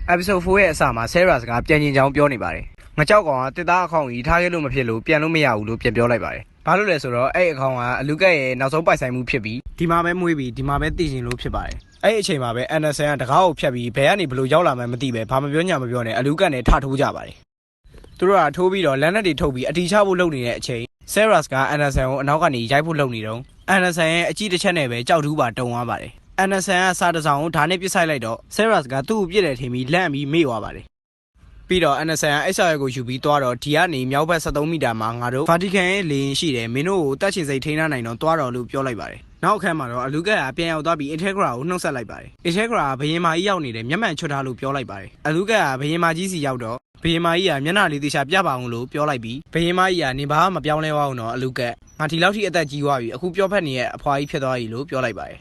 episode 4ရဲ့အစမှာ Sarah ကပြန်ကျင်ကြောင်းပြောနေပါတယ်ငါကြောက်ကောင်ကတစ်သားအခေါင်ကြီးထားခဲ့လို့မဖြစ်လို့ပြန်လို့မရဘူးလို့ပြန်ပြောလိုက်ပါတယ်ဘာလို့လဲဆိုတော့အဲ့အခေါင်ကအလူကက်ရဲ့နောက်ဆုံးပိုက်ဆိုင်မှုဖြစ်ပြီးဒီမှာပဲမွေးပြီးဒီမှာပဲတည်ရှင်လို့ဖြစ်ပါတယ်အဲ့အချိန်မှာပဲ Anderson ကတကားကိုဖြတ်ပြီးဘယ်ကနေဘလို့ရောက်လာမှန်းမသိပဲဘာမပြောညာမပြောနဲ့အလူကက်နဲ့ထထိုးကြပါတယ်သူတို့ကထိုးပြီးတော့လက်နက်တွေထုတ်ပြီးအတီချဖို့လုပ်နေတဲ့အချိန် Sarah က Anderson ကိုအနောက်ကနေရိုက်ဖို့လုပ်နေတော့ Anderson ရဲ့အကြီးတစ်ချက်နဲ့ပဲကြောက်တူးပါတုံသွားပါတယ်Anderson ကစာတစောင်ကိုဓာတ်နဲ့ပစ်ဆိုင်လိုက်တော့ Sarah ကသူ့ကိုပြစ်တယ်ထင်ပြီးလန့်ပြီးမေ့သွားပါတယ်ပြီးတော့ Anderson က SR ကိုယူပြီးသွားတော့ဒီကနေမြောက်ဘက်73မီတာမှာငါတို့ Vatican ရဲ့လေရင်ရှိတယ်မင်းတို့ကိုတက်ချင်စိတ်ထိန်းထားနိုင်တော့သွားတော့လို့ပြောလိုက်ပါတယ်နောက်အခန်းမှာတော့အလူကက်ကပြန်ရောက်သွားပြီး Integra ကိုနှုတ်ဆက်လိုက်ပါတယ် Integra ကဘယင်မာကြီးရောက်နေတယ်မျက်မှန်ချွတ်ထားလို့ပြောလိုက်ပါတယ်အလူကက်ကဘယင်မာကြီးစီရောက်တော့ဘယင်မာကြီးကမျက်နှာလေးသေချာပြပါအောင်လို့ပြောလိုက်ပြီးဘယင်မာကြီးကနေဘာမှမပြောင်းလဲသွားအောင်တော့အလူကက်ငါဒီလောက်ထိအသက်ကြီးသွားပြီအခုပြောဖက်နေရဲ့အဖွာကြီးဖြစ်သွားပြီလို့ပြောလိုက်ပါတယ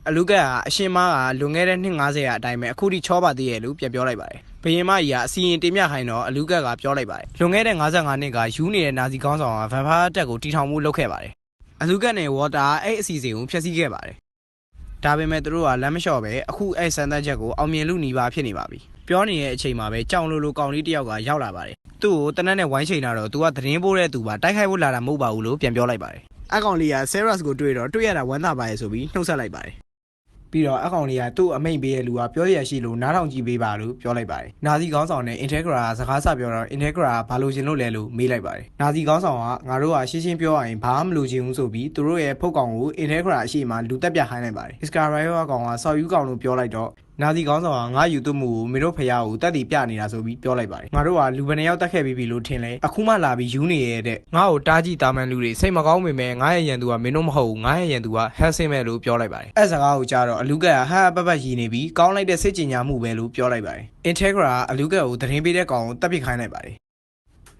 ်အလူကက်ကအရှင်မကလွန်ခဲ့တဲ့နှစ်90ရာအတိုင်းပဲအခုထိချောပါသေးရဲ့လို့ပြန်ပြောလိုက်ပါတယ်ဘယင်မကြီးကအစီရင်တင်ပြခိုင်းတော့အလူကက်ကပြောလိုက်ပါတယ်လွန်ခဲ့တဲ့55နှစ်ကယူနေတဲ့နာဇီကောင်းဆောင်ကဗန်ဖားတက်ကိုတီထောင်မှုလုပ်ခဲ့ပါတယ်အလူကက်နဲ့ဝါတာအဲ့အစီအစဉ်ကိုဖျက်ဆီးခဲ့ပါတယ်ဒါပေမဲ့သူတို့ကလမ်းမလျှော့ပဲအခုအဲ့စမ်းသပ်ချက်ကိုအောင်မြင်လို့หนีပါဖြစ်နေပါပြီပြောနေတဲ့အချိန်မှာပဲကြောင်လိုကောင်လေးတယောက်ကရောက်လာပါတယ်သူ့ကိုတနက်နဲ့ဝိုင်းချိန်လာတော့သူကသတင်းပိုးတဲ့သူပါတိုက်ခိုက်ဖို့လာတာမဟုတ်ပါဘူးလို့ပြန်ပြောလိုက်ပါတယ်အကောင်လေးက Sarah ကိုတွေ့တော့တွေ့ရတာဝမ်းသာပါရဲ့ဆိုပြီးနှုတ်ဆက်လိုက်ပါတယ်ပြီးတော့အကောင်လေးကသူ့အမိန့်ပေးတဲ့လူကပြောရရှိလို့နားထောင်ကြည့်ပေးပါလို့ပြောလိုက်ပါတယ်နာဇီကောင်းဆောင်နဲ့ Integra စကားစပြောတော့ Integra ဘာလို့ရှင်လို့လဲလို့မေးလိုက်ပါတယ်နာဇီကောင်းဆောင်ကငါတို့ကရှင်းရှင်းပြောရရင်ဘာမှမလိုချင်ဘူးဆိုပြီးသူတို့ရဲ့ဖုတ်ကောင်ကို Integra အရှိမလူတက်ပြခိုင်းလိုက်ပါတယ် Iscariot အကောင်ကဆောက်ယူကောင်လို့ပြောလိုက်တော့နာဇီကောင်းဆောင်ကငါယူသွမှုကိုမင်းတို့ဖျားကိုတက်တည်ပြနေတာဆိုပြီးပြောလိုက်ပါတယ်ငါတို့ကလူဘယ်နှယောက်တက်ခဲ့ပြီးပြီလို့ထင်လဲအခုမှလာပြီးယူနေရတဲ့ငါ့ကိုတားကြည့်တာမန်လူတွေစိတ်မကောင်းပေမဲ့ငါရဲ့ရန်သူကမင်းတို့မဟုတ်ဘူးငါရဲ့ရန်သူကဟက်ဆင်းမဲ့လို့ပြောလိုက်ပါတယ်အဲ့စကားကိုကြားတော့အလူကက်ကဟာပပတ်ရည်နေပြီးကောင်းလိုက်တဲ့စစ်ကြင်ညာမှုပဲလို့ပြောလိုက်ပါတယ် Integra အလူကက်ကိုသတင်းပေးတဲ့ကောင်ကိုတက်ပစ်ခိုင်းလိုက်ပါတယ်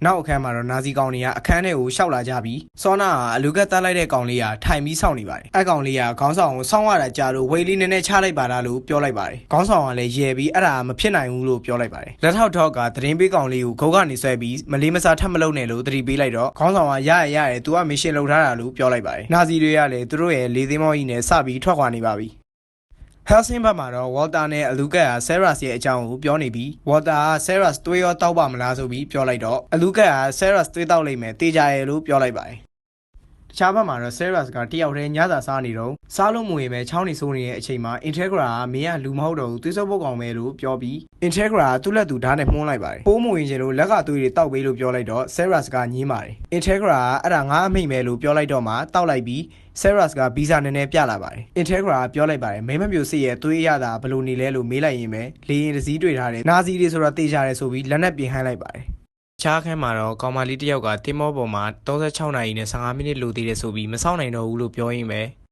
နောက်အခန်းမှာတော့နာဇီကောင်တွေကအခန်းထဲကိုရှောက်လာကြပြီးစောနာကအလူကက်တက်လိုက်တဲ့ကောင်လေးကထိုင်ပြီးစောင့်နေပါတယ်အဲ့ကောင်လေးကခေါင်းဆောင်ကိုစောင့်ရတာကြာလို့ဝေးလေးနည်းနည်းချလိုက်ပါလားလို့ပြောလိုက်ပါတယ်ခေါင်းဆောင်ကလည်းရဲပြီးအဲ့ဒါမဖြစ်နိုင်ဘူးလို့ပြောလိုက်ပါတယ်လက်ထောက်ထောက်ကသတင်းပေးကောင်လေးကိုဂုတ်ကနေဆွဲပြီးမလေးမစားထပ်မလုပ်နဲ့လို့သတိပေးလိုက်တော့ခေါင်းဆောင်ကရတယ်သူကမရှင်လုပ်ထားတာလို့ပြောလိုက်ပါတယ်နာဇီတွေကလည်းသူတို့ရဲ့လေသိမ်းမောကြီးနဲ့စပြီးထွက်ခွာနေပါပြီHelsing ဘက်မှာတော့ Walter နဲ့အလူကက်က Sarah ရဲ့အကြောင်းကိုပြောနေပြီး Walter က Sarah သွေးရောတောက်ပါမလားဆိုပြီးပြောလိုက်တော့အလူကက်က Sarah သွေးတောက်လိုက်မယ်တေးကြရဲလို့ပြောလိုက်ပါတယ်တခြားဘက်မှာတော့ Sarah ကတယောက်တည်းညစာစားနေတော့စားလို့မဝင်ပဲချောင်းနေဆိုးနေတဲ့အချိန်မှာ Integra ကမင်းကလူမဟုတ်တော့ဘူးသွေးစောပုတ်ကောင်ပဲလို့ပြောပြီး Integra ကသူ့လက်သူဓာတ်နဲ့မှုန်းလိုက်ပါတယ်ပိုးမဝင်ချင်လို့လက်ကသွေးတွေတောက်ပေးလို့ပြောလိုက်တော့ Sarah ကညင်းပါတယ် Integra ကအဲ့ဒါငါအမိတ်ပဲလို့ပြောလိုက်တော့မှတောက်လိုက်ပြီးSarah ကဗီဇာနည်းနည်းပြလာပါတယ် Integra ပြောလိုက်ပါတယ်မိမမျိုးစစ်ရဲ့သွေးရတာဘလို့နေလဲလို့မေးလိုက်ရင်ပဲလေရင်တစည်းတွေ့ထားတယ်နာဇီတွေဆိုတော့တေးကြတယ်ဆိုပြီးလက်နက်ပြင်ဟန်းလိုက်ပါတယ်ချားခန်းမှာတော့ကောင်မလေးတယောက်ကတင်မောပေါ်မှာ36နာရီနဲ့15မိနစ်လိုသေးတယ်ဆိုပြီးမစောင့်နိုင်တော့ဘူးလို့ပြောရင်းပဲ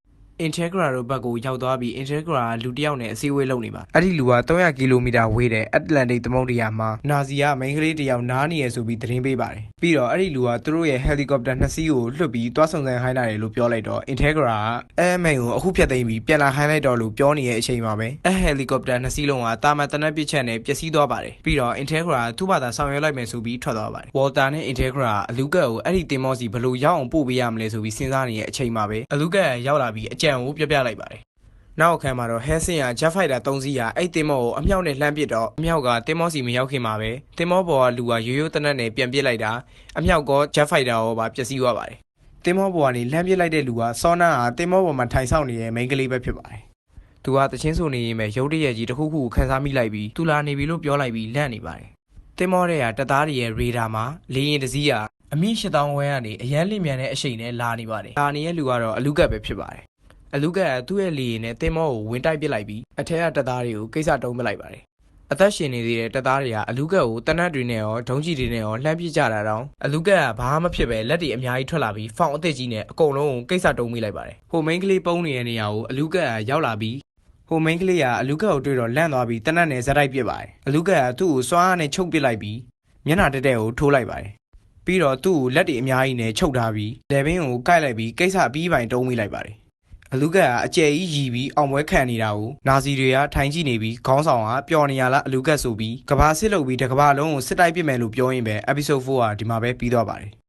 Integra တို့ဘက်ကိုရောက်သွားပြီး Integra လူတယောက်နဲ့အစည်းအဝေးလုပ်နေပါအဲ့ဒီလူက300ကီလိုမီတာဝေးတဲ့ Atlantic သမုဒ္ဒရာမှာနာဇီကမိန်းကလေးတယောက်နားနေရဆိုပြီးသတင်းပေးပါတယ်ပြီးတော့အဲ့ဒီလူကသူတို့ရဲ့ helicopter 2စီးကိုလွှတ်ပြီးတွားဆုံဆိုင်ခိုင်းတာတယ်လို့ပြောလိုက်တော့ Integra ကအဲ့မိန်ကိုအခုဖြတ်သိမ်းပြီးပြန်လာခိုင်းလိုက်တော့လို့ပြောနေတဲ့အချိန်မှာပဲအဲ့ helicopter 2စီးလုံးကတာမန်တနက်ပစ်ချက်နဲ့ပျက်စီးသွားပါတယ်ပြီးတော့ Integra သူ့ဘာသာဆောင်ရွက်လိုက်မယ်ဆိုပြီးထွက်သွားပါတယ် Walter နဲ့ Integra အလူကက်ကိုအဲ့ဒီတင်မောစီဘယ်လိုရောက်အောင်ပို့ပေးရမလဲဆိုပြီးစဉ်းစားနေတဲ့အချိန်မှာပဲအလူကက်ရောက်လာပြီးအကြံကိုပြလိုက်ပါတယ်နောက်အခန်းမှာတော့ Helsing က Jet Fighter 3စီးကအဲ့တင်မောကိုအမြောက်နဲ့လှမ်းပစ်တော့အမြောက်ကတင်မောစီမရောက်ခင်မှာပဲတင်မောပေါ်ကလူကရိုးရိုးတနက်နဲ့ပြန်ပစ်လိုက်တာအမြောက်က Jet Fighter ကိုပါပျက်စီးသွားပါတယ်တင်မောပေါ်ကနေလှမ်းပစ်လိုက်တဲ့လူကစောနာကတင်မောပေါ်မှာထိုင်ဆောင်နေတဲ့မိန်းကလေးပဲဖြစ်ပါတယ်သူကတချင်းဆိုနေရင်ပဲရုပ်တရက်ကြီးတစ်ခုခုကိုခန်းစားမိလိုက်ပြီးသူလာနေပြီလို့ပြောလိုက်ပြီးလန့်နေပါတယ်တင်မောတဲ့ကတပ်သားတွေရဲ့ရေဒါမှာလေရင်တစည်းကအမိ8000ဝန်းကနေအရန်လင့်မြန်တဲ့အရှိန်နဲ့လာနေပါတယ်လာနေတဲ့လူကတော့အလူကက်ပဲဖြစ်ပါတယ်အလူကက်ကသူ့ရဲ့လေရင်နဲ့တင်မောကိုဝင်တိုက်ပစ်လိုက်ပြီးအထက်ကတပ်သားတွေကိုကိစ္စတုံးပစ်လိုက်ပါတယ်အသက်ရှင်နေသေးတဲ့တပ်သားတွေကအလူကက်ကိုတနတ်တွေနဲ့ရောဒုံးကြီးတွေနဲ့ရောလှမ်းပစ်ကြတာတော့အလူကက်ကဘာမှမဖြစ်ပဲလက်တွေအများကြီးထွက်လာပြီးဖောင်အသက်ကြီးနဲ့အကုန်လုံးကိုကိစ္စတုံးမိလိုက်ပါတယ်ဟိုမိန်းကလေးပုံနေတဲ့နေရာကိုအလူကက်ကရောက်လာပြီးဟိုမိန်းကလေးကအလူကက်ကိုတွေ့တော့လန့်သွားပြီးတနတ်နဲ့ဇက်တိုက်ပစ်ပါတယ်အလူကက်ကသူ့ကိုစွမ်းအားနဲ့ချုပ်ပစ်လိုက်ပြီးမျက်နှာတက်ကိုထိုးလိုက်ပါတယ်ပြီးတော့သူ့ကိုလက်တွေအများကြီးနဲ့ချုပ်ထားပြီးလက်ဘင်းကိုကိုက်လိုက်ပြီးကိစ္စအပြီးပိုင်းတုံးမိလိုက်ပါတယ်အလူကက်ကအကျယ်ကြီးရီပြီးအောင်ပွဲခံနေတာကိုနာဇီတွေကထိုင်ကြည့်နေပြီးခေါင်းဆောင်ကပျော်နေရလားအလူကက်ဆိုပြီးကဘာစစ်လုပ်ပြီးတကဘာလုံးကိုစစ်တိုက်ပစ်မယ်လို့ပြောရင်ပဲ episode 4ကဒီမှာပဲပြီးသွားပါတယ်